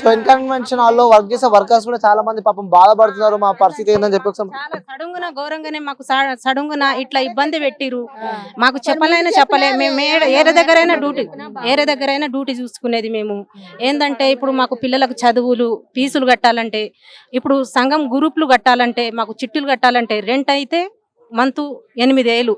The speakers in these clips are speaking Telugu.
సో ఇన్కన్వెన్షన్ హాల్లో వర్క్ చేసే వర్కర్స్ కూడా చాలా మంది పాపం బాధపడుతున్నారు, మా పరిస్థితి ఏందని చెప్పి ఒకసారి చాలా సడుంగున ఘోరంగానే మాకు సడుంగున ఇట్లా ఇబ్బంది పెట్టిరు. మాకు చెప్పలేనా చెప్పలే. మేము ఏరే దగ్గరైనా డ్యూటీ చూసుకునేది మేము. ఏంటంటే ఇప్పుడు మాకు పిల్లలకు చదువులు ఫీజులు కట్టాలంటే, ఇప్పుడు సంఘం గ్రూపులు కట్టాలంటే, మాకు చిట్టులు కట్టాలంటే, రెంట్ అయితే మంత్ 8,000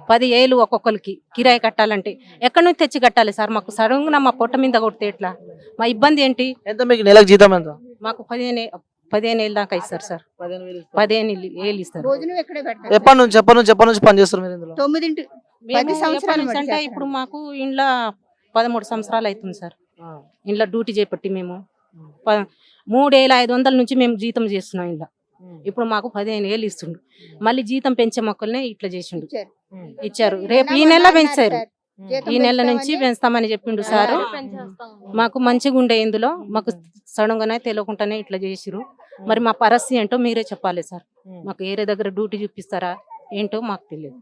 10,000 ఒక్కొక్కరికి కిరాయి కట్టాలంటే ఎక్కడి నుంచి తెచ్చి కట్టాలి సార్? మాకు సడన్గా మా పొట్ట మీద కొడితే ఎట్లా? మా ఇబ్బంది ఏంటి? ఎంత మీకు నెలకు జీతం ఎంత? మాకు 15,000 దాకా ఇస్తారు సార్. 15,000 ఇస్తారు. ఎప్పటి నుంచి పని చేస్తారు మీరు ఇందులో? 10 సంవత్సరాలు అంటే ఇప్పుడు మాకు ఇంట్లో 13 సంవత్సరాలు అవుతుంది సార్. ఇంట్లో డ్యూటీ చేపట్టి మేము 3,500 నుంచి మేము జీతం చేస్తున్నాం. ఇంట్లో ఇప్పుడు మాకు 15,000 ఇస్తుండు. మళ్ళీ జీతం పెంచే మొక్కల్నే ఇట్లా చేసిండు, ఇచ్చారు. రేపు ఈ నెల పెంచారు, ఈ నెల నుంచి పెంచుతామని చెప్పిండు సారు. మాకు మంచిగా ఉండే ఇందులో మాకు సడన్గానే తెలియకుండానే ఇట్లా చేసిరు. మరి మా పరిస్థితి ఏంటో మీరే చెప్పాలి సార్. మాకు ఏరే దగ్గర డ్యూటీ చూపిస్తారా ఏంటో మాకు తెలియదు.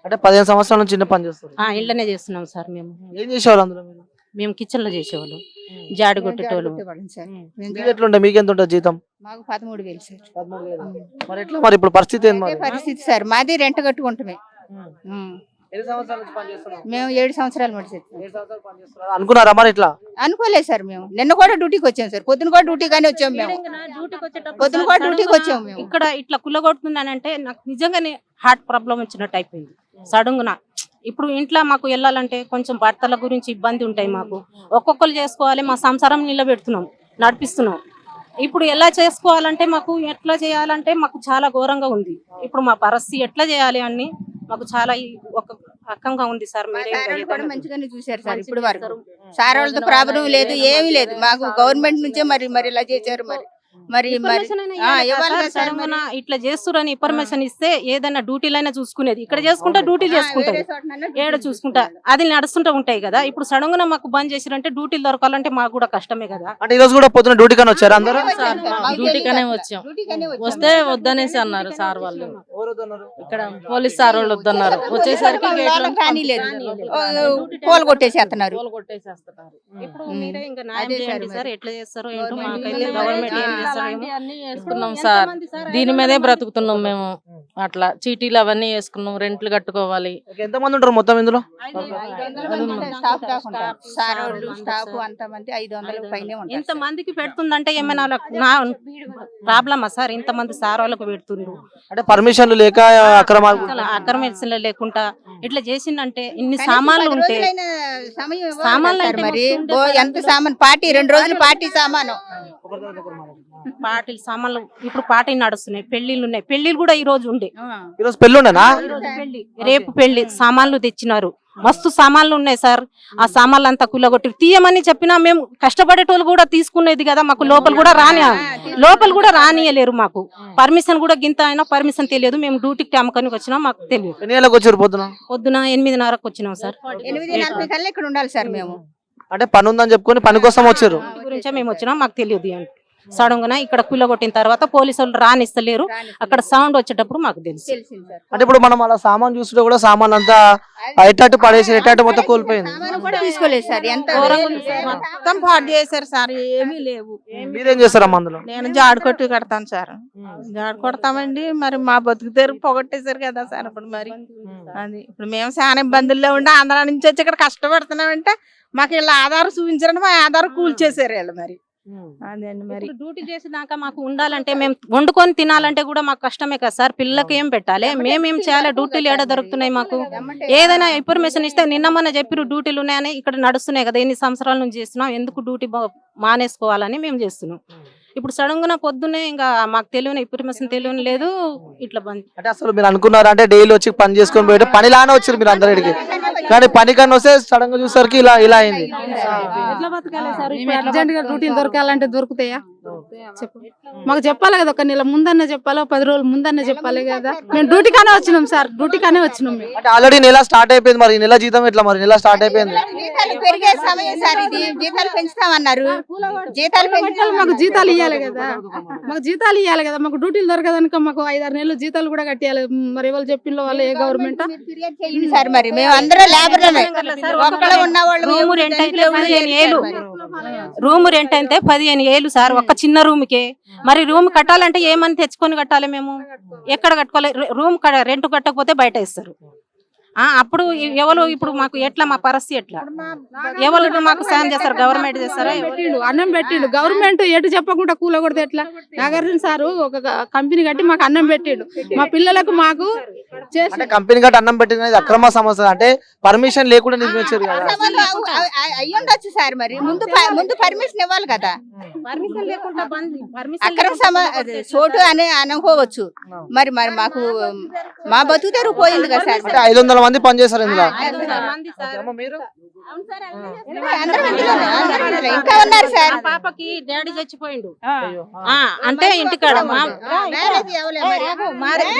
అంటే 15 సంవత్సరాల నుంచి చిన్న పని చేస్తారు. ఇంట్లోనే చేస్తున్నాం సార్. మేము ఏం చేసేవాళ్ళు అందులో? మేము కిచెన్ లో చేసేవాళ్ళం, జాడి కొట్టేటోళ్ళు. ఎట్లుంటే మీకు ఎంత ఉంటుంది జీతం? మాకు 13,000 సార్. 13,000. మరి ఎట్లా మరి ఇప్పుడు పరిస్థితి ఏంది? పరిస్థితి సార్ మాది రెంట్ కట్టుకుంటామే. ఎన్ని సంవత్సరాల నుంచి పని చేస్తున్నారు? మేము 7 సంవత్సరాలు మడిచి అనుకున్నారా మరి ఇట్లా? అనుకోలేదు సార్. మేము నిన్న కూడా డ్యూటీకి వచ్చాం సార్. పొద్దున కూడా డ్యూటీగానే వచ్చాం మేము. పొద్దున కూడా డ్యూటీకి వచ్చాము మేము. ఇక్కడ ఇట్లా కుల్లగొడుతున్నానంటే నాకు నిజంగానే హార్ట్ ప్రాబ్లం వచ్చినట్టు అయిపోయింది సడన్గా. ఇప్పుడు ఇంట్లో మాకు వెళ్ళాలంటే కొంచెం భర్తల గురించి ఇబ్బంది ఉంటాయి మాకు. ఒక్కొక్కరు చేసుకోవాలి, మా సంసారం నిలబెడుతున్నాం, నడిపిస్తున్నాం. ఇప్పుడు ఎలా చేసుకోవాలంటే మాకు ఎట్లా చేయాలంటే మాకు చాలా ఘోరంగా ఉంది. ఇప్పుడు మా పరిస్థితి ఎట్లా చేయాలి అని మాకు చాలా ఒక రకంగా ఉంది సార్. మంచిగానే చూసారు సార్. ఇప్పుడు వరకు సార్ వాళ్ళతో ప్రాబ్లం లేదు, ఏమీ లేదు. మాకు గవర్నమెంట్ నుంచే మరి ఇలా చేశారు. మరి ఇట్లా చేస్తురని ఇన్ఫర్మేషన్ ఇస్తే ఏదైనా డ్యూటీలైనా చూసుకునేది. ఇక్కడ చేసుకుంటా డ్యూటీలు చేసుకుంటారు, ఏడ చూసుకుంటా అది నడుస్తుంటా ఉంటాయి కదా. ఇప్పుడు సడన్ గా మాకు బంద్ చేసిరంటే డ్యూటీలు దొరకాలంటే మాకు కూడా కష్టమే కదా. అంటే ఈ రోజు కూడా పొద్దున డ్యూటీ కానీ వచ్చారు అందరూ? డ్యూటీకనే వచ్చాం. వస్తే వద్దనేసి అన్నారు సార్ వాళ్ళు. ఇక్కడ పోలీస్ సార్ వాళ్ళు వద్దన్నారు. వచ్చేసరికి పోల్ కొట్టేసేస్తున్నారు. ఇప్పుడు మీరే ఇంకా న్యాయం చేయండి సార్. ఎట్లా చేస్తారో ఏంటో మాకైతే గవర్నమెంట్ ఏం చేస్తారో అన్ని వేసుకున్నాం సార్. దీని మీదే బ్రతుకుతున్నాం మేము. అట్లా చీటీలు అవన్నీ వేసుకున్నాం, రెంట్లు కట్టుకోవాలి. ఎంత మంది ఉంటారు మొత్తం ఇందులో? ఇంత మందికి పెడుతుందంటే ఏమైనా నా ప్రాబ్లమా సార్? ఇంత మంది సార్ వాళ్ళకు పెడుతుండ్రు అంటే పర్మిషన్లు లేక అక్రమేషన్లు లేకుండా ఇట్లా చేసిందంటే ఇన్ని సామాన్లు ఉంటే సామాన్లు మరి ఎంత సామాన్ పార్టీ 2 రోజులు పార్టీ సామాను పార్టీలు సామాన్లు ఇప్పుడు పార్టీలు నడుస్తున్నాయి. పెళ్లిళ్ళు ఉన్నాయి, పెళ్లిళ్ళు కూడా ఈ రోజు ఉండే. ఈరోజు పెళ్లి ఉండేనా? రేపు పెళ్లి సామాన్లు తెచ్చినారు. మస్తు సామాన్లు ఉన్నాయి సార్. ఆ సామాన్లు అంతా కుల్లగొట్టి తీయమని చెప్పినా మేము కష్టపడేటోళ్ళు కూడా తీసుకునేది కదా. మాకు లోపల కూడా రానియలేరు. మాకు పర్మిషన్ కూడా గింత అయినా పర్మిషన్ తెలియదు. మేము డ్యూటీకి అమ్మకానికి వచ్చినా మాకు తెలియదు. పొద్దున 8:30కు వచ్చినాం సార్. 8:40 కల్లా ఇక్కడ ఉండాలి సార్ మేము. అంటే పని ఉందని చెప్పుకొని పని కోసం వచ్చారు. గురించే మేము వచ్చినాం, మాకు తెలియదు. సడన్ గా ఇక్కడ కుల్లగొట్టిన తర్వాత పోలీసు వాళ్ళు రానిస్తలేరు. అక్కడ సౌండ్ వచ్చేటప్పుడు మాకు తెలుసు. అంటే ఇప్పుడు మనం అలా సామాన్ చూస్తుంటే కూడా సామాన్ అంతా ఎట్టు పడేసి ఎట్టు మొత్తం కోల్పోయింది. తీసుకోలేదు సార్. ఎంత మొత్తం పాడు చేశారు సార్. ఏమీ లేవు. మీరేం చేస్తారమ్మా అందులో? నేను జాడు కొట్టి కడతాను సార్. జాడు కొడతామండి. మరి మా బతుకు తెరుగు పొగట్టేశారు కదా సార్. ఇప్పుడు మరి అది ఇప్పుడు మేము చాలా ఇబ్బందుల్లో ఉండి ఆంధ్ర నుంచి వచ్చి ఇక్కడ కష్టపడుతున్నామంటే మాకు ఇలా ఆధార్ చూపించారంటే మా ఆధార్ కూల్చేసారు వీళ్ళు. మరి అదేండి మరి డ్యూటీ చేసినాక మాకు ఉండాలంటే మేము వండుకొని తినాలంటే కూడా మాకు కష్టమే కదా సార్. పిల్లలకి ఏం పెట్టాలి, మేమేం చేయాలి? డ్యూటీలు ఏడ దొరుకుతున్నాయి మాకు? ఏదైనా ఇన్ఫర్మేషన్ ఇస్తే నిన్న మన చెప్పిరు డ్యూటీలు ఉన్నాయని ఇక్కడ నడుస్తున్నాయి కదా. ఎన్ని సంవత్సరాల నుంచి చేస్తున్నాం, ఎందుకు డ్యూటీ మానేసుకోవాలని మేము చేస్తున్నాం. ఇప్పుడు సడన్ గా పొద్దున్నే ఇంకా మాకు తెలియని ఇన్ఫర్మేషన్ తెలియని లేదు. ఇట్లా బంద్ అంటే అసలు మీరు అనుకున్నారా అంటే డైలీ వచ్చి పని చేసుకొని పోయి పని లానే వచ్చారు మీరు అందరికి, కానీ పని కన్నా వస్తే సడన్ గా చూసరికి ఇలా అయింది. ఎట్లా బతకాలి సార్? అర్జెంట్ గా డ్యూటీలు దొరకాలంటే దొరుకుతాయా చెప్పు? మాకు చెప్పాలి కదా. ఒక నెల ముందన్న చెప్పాలి, 10 రోజులు ముందన్న చెప్పాలి కదా. మేము డ్యూటీకానే వచ్చినాం సార్. డ్యూటీకానే వచ్చినాం. అంటే ఆల్రెడీ నెల స్టార్ట్ అయిపోయింది. మరి నెల జీతం ఎట్లా? మరి నెల స్టార్ట్ అయిపోయింది. జీతాలు పెరిగే సమయం సార్ ఇది. జీతాలు పెంచుతామన్నారు. జీతాలు మాకు జీతాలు ఇవ్వాలి కదా. మాకు జీతాలు ఇవ్వాలి కదా. మాకు డ్యూటీలు దొరకదనుక మాకు 5-6 నెలలు జీతాలు కూడా కట్టియాలి. మరి ఎవరు చెప్పిన వాళ్ళు ఏ గవర్నమెంట్ సార్? మరి మేము అందరూ లేబర్ ఒక్కడ ఉన్న వాళ్ళు రూమ్ రెంట్ అయితే 15,000 సార్ ఒక్క చిన్న రూమ్ కే. మరి రూమ్ కట్టాలంటే ఏమని తెచ్చుకొని కట్టాలి మేము? ఎక్కడ కట్టుకోవాలి? రూమ్ రెంట్ కట్టకపోతే బయట ఇస్తారు. అప్పుడు ఎవరు ఇప్పుడు మాకు ఎట్లా మా పరిస్థితి ఎట్లా? ఎవరు మాకు సాయం చేస్తారు? గవర్నమెంట్ చేస్తారా? అన్నం పెట్టిండు గవర్నమెంట్ ఎటు చెప్పకుండా కూల కొడితే ఎట్లా? నాగార్జున సారు ఒక కంపెనీ కట్టి మాకు అన్నం పెట్టిండు. మా పిల్లలకు మాకు అంటే కంపెనీ కట్టి అన్నం పెట్టిన అక్రమ సమస్య అంటే పర్మిషన్ లేకుండా నిర్మించారు కదా. అయ్యుండొచ్చు సార్, మరి ముందు పర్మిషన్ ఇవ్వాలి కదా. పర్మిషన్ లేకుండా చోటు అని అనుకోవచ్చు. మరి మరి మాకు మా బతుకు తెరువు పోయింది కదా సార్. అంటే 500 మంది పనిచేస్తారు ఇందులో. మీరు ఇంకా ఉన్నారు సార్. పాపకి డాడీ చచ్చిపోయిండు అంటే ఇంటికాడ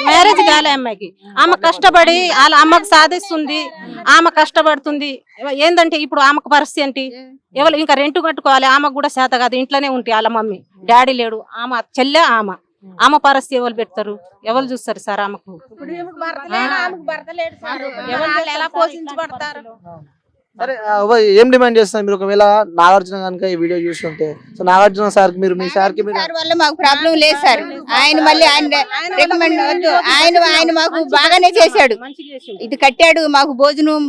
మ్యారేజ్ కాలే అమ్మాయికి. ఆమె కష్టపడి వాళ్ళ అమ్మకు సాధిస్తుంది, ఆమె కష్టపడుతుంది. ఏందంటే ఇప్పుడు ఆమెకు పరిస్థితి ఏంటి? ఎవరు ఇంకా రెంట్ కట్టుకోవాలి, ఆమెకు కూడా చేత కాదు, ఇంట్లోనే ఉంటాయి వాళ్ళ మమ్మీ. డాడీ లేడు, ఆమె చెల్లె ఆమె పరిస్థితి ఎవరు పెడతారు? ఎవరు చూస్తారు సార్ ఆమెకు? ఎలా పోషించబడతారు? సరే ఏం డిమాండ్ చేస్తున్నారు మీరు? ఒకవేళ నాగార్జున కనుక ఈ వీడియో చూస్తుంటే, సో నాగార్జున సార్ కి మీరు మీ సార్ కి సార్ వల్ల మాకు ప్రాబ్లం లేదు సార్. ఆయన మళ్ళీ ఆయన రికమెండ్ వద్దు, ఆయన మాకు బాగానే చేశాడు. ఇది కట్టాడు, మాకు భోజనం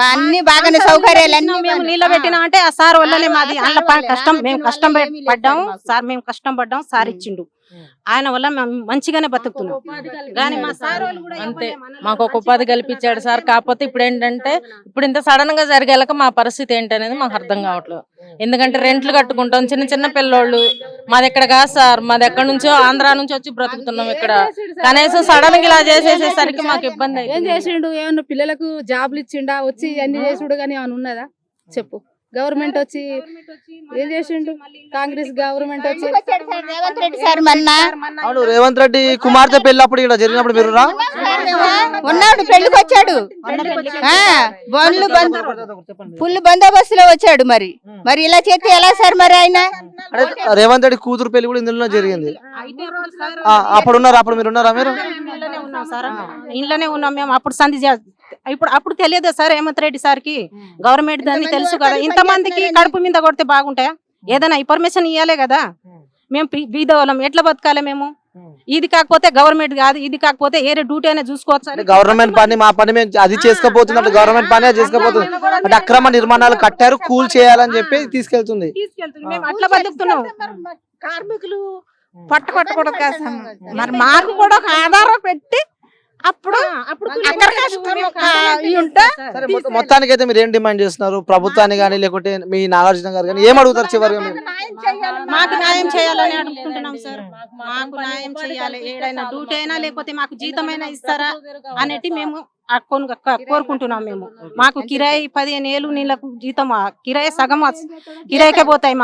అన్ని బాగానే సౌకర్యాలన్నీ మేము నిలబెట్టినా అంటే ఆ సార్ వల్లనే మాది. అందులో కష్టం మేము కష్టం పడ్డాము సార్, మేము కష్టం పడ్డాం, సార్ ఇచ్చిండు. ఆయన వల్ల మేము మంచిగానే బతుకుతున్నాం. కానీ మా సార్ అంతే మాకు ఒక ఉపాధి కల్పించాడు సార్. కాకపోతే ఇప్పుడు ఏంటంటే ఇప్పుడు ఇంత సడన్ గా జరిగేలాక మా పరిస్థితి ఏంటనేది మాకు అర్థం కావట్లేదు. ఎందుకంటే రెంట్లు కట్టుకుంటాం, చిన్న చిన్న పిల్లోళ్ళు. మాది ఎక్కడ కాదు సార్, మాది ఎక్కడి నుంచో ఆంధ్రా నుంచి వచ్చి బ్రతుకుతున్నాం ఇక్కడ. కనీసం సడన్ గా ఇలా చేసేసేసరికి మాకు ఇబ్బంది. ఏం చేసిండు? ఏమన్నా పిల్లలకు జాబ్లు ఇచ్చిండా? వచ్చి అన్ని చేసుడు కానీ ఏమైనా ఉన్నదా చెప్పు? గవర్నమెంట్ వచ్చి ఏం చేసిండు? కాంగ్రెస్ గవర్నమెంట్ వచ్చి రేవంత్ రెడ్డి సార్ మొన్న అవును రేవంత్ రెడ్డి కుమార్తె పెళ్ళప్పుడు ఇక్కడ జరిగినప్పుడు మీరు ఉన్నాడు, పెళ్లికి వచ్చాడు. ఫుల్ బందోబస్తులో వచ్చాడు. మరి ఇలా చేస్తే ఎలా సార్? మరి ఆయన రేవంత్ రెడ్డి కూతురు పెళ్లి కూడా ఇందులో జరిగింది. అప్పుడు ఉన్నారు, అప్పుడు మీరు ఉన్నారా? మీరు ఇంట్లోనే ఉన్నాం మేము. అప్పుడు సంధి అప్పుడు తెలియదు సార్ రేవంత్ రెడ్డి సార్ కి. గవర్నమెంట్ దాన్ని తెలుసు కదా. ఇంతమందికి కడుపు మీద కొడితే బాగుంటాయా? ఏదైనా ఇన్ఫర్మేషన్ ఇవ్వాలి కదా. మేము బీదవాళ్ళం, ఎట్లా బతకాలి మేము? ఇది కాకపోతే గవర్నమెంట్ కాదు, ఇది కాకపోతే ఏరే డ్యూటీ అయినా చూసుకోవచ్చు. గవర్నమెంట్ పని మా పని మేము అది చేసుకోపోతున్నట్టు గవర్నమెంట్ పని చేసుకోపోతుంది. అంటే అక్రమ నిర్మాణాలు కట్టారు, కూల్ చేయాలని చెప్పి తీసుకెళ్తుంది. మేము అట్లా బతుకుతున్నాం. కార్మికులు పట్టకూడదు కదా. మరి మాకు కూడా ఒక ఆధారం పెట్టి అప్పుడు మొత్తానికి అయితే మీరు ఏం డిమాండ్ చేస్తున్నారు ప్రభుత్వాన్ని కానీ, లేకుంటే మీ నాగార్జున గారు కానీ ఏం అడుగుతారు చివరిగా? మాకు న్యాయం చేయాలని అడుగుతుంటున్నాం సార్. మాకు న్యాయం చేయాలి. ఏదైనా డ్యూటీ అయినా లేకపోతే మాకు జీతమైనా ఇస్తారా అనేటి మేము కోరుకుంటున్నాం. మేము మాకు కిరాయి 15,000 నీళ్ళకు జీతం, కిరాయి సగం కిరాయికే పోతాయి.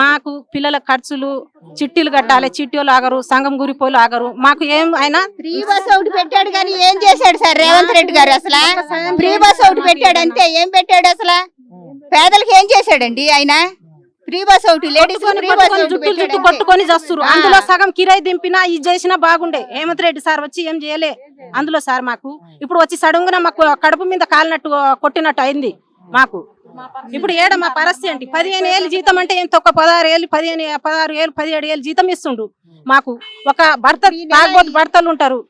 మాకు పిల్లల ఖర్చులు, చిట్టీలు కట్టాలి. చిట్టీలు ఆగరు, సంఘం గురిపోలు ఆగరు. మాకు ఏం అయినా ఫ్రీ బస్ ఒకటి పెట్టాడు కానీ ఏం చేశాడు సార్ రేవంత్ రెడ్డి గారు? అసలు ఫ్రీ బస్ ఒకటి పెట్టాడు అంతే. ఏం పెట్టాడు అసలు? పేదలకు ఏం చేశాడండి ఆయన? ఫ్రీ బస్ ఒకటి, లేడీస్ జుట్టు కొట్టుకొని చేస్తారు. అందులో సగం కిరాయి దింపినా ఇది చేసినా బాగుండే. హేమంత్ రెడ్డి సార్ వచ్చి ఏం చేయలే అందులో సార్. మాకు ఇప్పుడు వచ్చి సడన్ గా మాకు కడుపు మీద కాలినట్టు కొట్టినట్టు అయింది మాకు. ఇప్పుడు ఏడ మా పరిస్థితి ఏంటి? 15,000 జీతం అంటే ఏం తక్కువ? 16,000, 16,000, 17,000 జీతం ఇస్తుండు మాకు. ఒక భర్తలు ఉంటారు,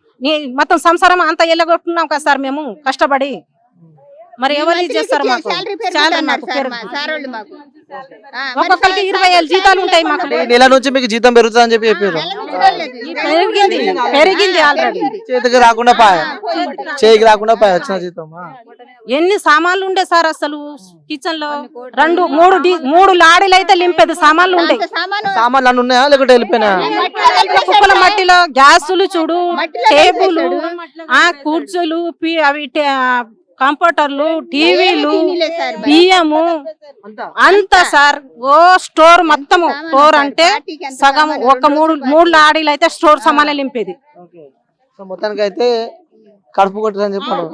మొత్తం సంసారం అంతా ఎల్లగొట్టున్నాం కదా సార్ మేము కష్టపడి. మరి ఎవరు చేస్తారు? మాకు ఒక్కొక్కరికి 20,000 జీతాలు ఉంటాయి. మాకు నెల నుంచి మీకు జీతం పెరుగుతుంది అని చెప్పి చెప్పారు. పెరిగింది ఆల్రెడీ. చేతికి రాకుండా చేయికి రాకుండా వచ్చిన జీతం. ఎన్ని సామాన్లు ఉండే సార్ అసలు కిచెన్ లో? 2-3 లారీలు అయితే లింపేది సామాన్లు ఉండే. సామాన్లు అన్ని ఉన్నాయా లేకుంటే వెళ్ళిపోయినా? కుప్పల మట్టిలో గ్యాసులు చూడు, టేబుల్, కుర్చీలు, అవి కంప్యూటర్లు, టీవీలు, బియ్యము అంతా సార్. ఓ స్టోర్ మొత్తము. స్టోర్ అంటే సగం ఒక 3 లారీలు అయితే స్టోర్ సామాన్లు నింపేది. సో మొత్తానికి అయితే కడుపు కొట్టిరని చెప్పాడు.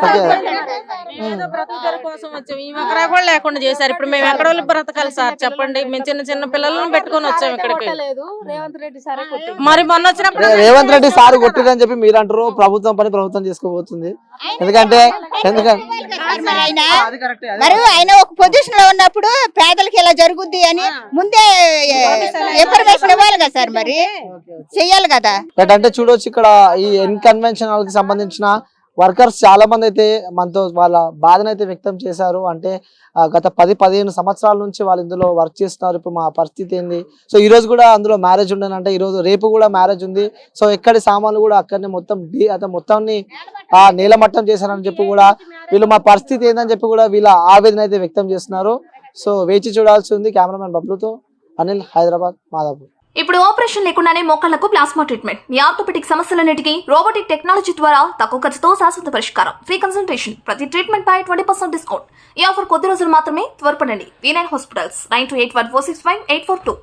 ఓకే. ఏదో బ్రతుకు తెరువు కోసం వచ్చాం. ఈ ఒకరా కూడా లేకుండా చేశారు. ఇప్పుడు మేము ఎక్కడ వాళ్ళు బ్రతకాలి సార్ చెప్పండి. మేము చిన్న చిన్న పిల్లలను పెట్టుకొని వచ్చాము ఇక్కడికి. రేవంత్ రెడ్డి సారే కొట్టిండు. మరి మొన్న వచ్చినప్పుడు రేవంత్ రెడ్డి సార్ కొట్టిరని చెప్పి మీరు అంటారు, ప్రభుత్వం పని ప్రభుత్వం చేసుకోబోతుంది. ఎందుకంటే మరి ఆయన ఒక పొజిషన్ లో ఉన్నప్పుడు పేదలకి ఇలా జరుగుద్ది అని ముందే ఇన్ఫర్మేషన్ ఇవ్వాలి కదా సార్, మరి చెయ్యాలి కదా. అంటే చూడొచ్చు ఇక్కడ ఈ ఇన్కన్వెన్షన్ హాల్ కి సంబంధించిన వర్కర్స్ చాలా మంది అయితే మనతో వాళ్ళ బాధను అయితే వ్యక్తం చేశారు. అంటే గత 10-15 సంవత్సరాల నుంచి వాళ్ళు ఇందులో వర్క్ చేస్తున్నారు. ఇప్పుడు మా పరిస్థితి ఏంది, సో ఈ రోజు కూడా అందులో మ్యారేజ్ ఉండనంటే ఈ రోజు రేపు కూడా మ్యారేజ్ ఉంది. సో ఎక్కడి సామాన్లు కూడా అక్కడనే మొత్తాన్ని నీలమట్టం చేశారని చెప్పి కూడా వీళ్ళు మా పరిస్థితి ఏందని చెప్పి కూడా వీళ్ళ ఆవేదన అయితే వ్యక్తం చేస్తున్నారు. సో వేచి చూడాల్సి ఉంది. కెమెరామెన్ బబ్లుతో అనిల్, హైదరాబాద్, మాదాపూర్. ఇప్పుడు ఆపరేషన్ లేకుండానే మోకాళ్లకు ప్లాస్మా ట్రీట్మెంట్. మీ ఆర్థోపెడిక్ సమస్యలన్నిటికీ రోబోటిక్ టెక్నాలజీ ద్వారా తక్కువ ఖర్చుతో శాశ్వత పరిష్కారం. Free consultation. ప్రతి ట్రీట్మెంట్ పై 20% డిస్కౌంట్. ఈ ఆఫర్ కొద్ది రోజులు మాత్రమే. త్వరపడండి. V9 hospitals 9281465842.